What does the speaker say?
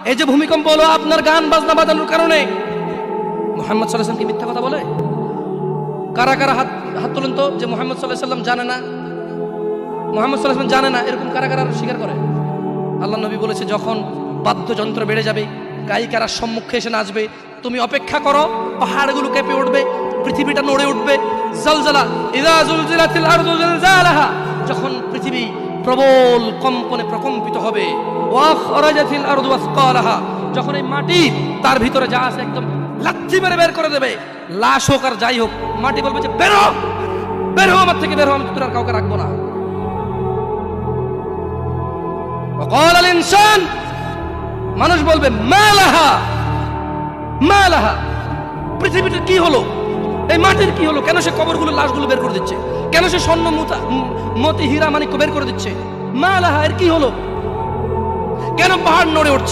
এই যে ভূমিকম্প হলো আপনার গান বাজনা বাজানোর কারণে, মুহাম্মদ সাল্লাল্লাহু আলাইহি ওয়াসাল্লাম কি মিথ্যা কথা বলে? কারা কারা হাত তুলেন তো যে মুহাম্মদ সাল্লাল্লাহু আলাইহি ওয়াসাল্লাম জানে না, মুহাম্মদ সাল্লাল্লাহু আলাইহি ওয়াসাল্লাম জানে না, এরকম কারা কারা স্বীকার করে? আল্লাহ নবী বলেছে, যখন বাদ্যযন্ত্র বেড়ে যাবে, গায়িকারা সম্মুখে এসে নাচবে, তুমি অপেক্ষা করো, পাহাড়গুলো কেঁপে উঠবে, পৃথিবীটা নড়ে উঠবে। জালজালা ইযা জুলজিলাতিল আরদু জিলজালাহা, যখন পৃথিবী প্রবল কম্পনে প্রকম্পিত হবে। ওয়া খরাজাতিল আরদু আসকালাহা, যখন এই মাটি তার ভিতরে যা আছে একদম লাথি মেরে বের করে দেবে, লাশ হোক আর যাই হোক, মাটি বলবে যে বেরো, বের হও আমার থেকে, বের হও, আমি তোর আর কাউকে রাখবো না। وقال الانسان, মানুষ বলবে মালাহা মালাহা, পৃথিবীটার কি হলো, এই মাটির কি হলো, কেন সে কবরগুলো লাশগুলো বের করে দিচ্ছে, কেন সে স্বর্ণ মতি হীরা মানিক্য বের করে দিচ্ছে, মালাহা, এর কি হলো, কেন পাহাড় নড়ে উঠছে?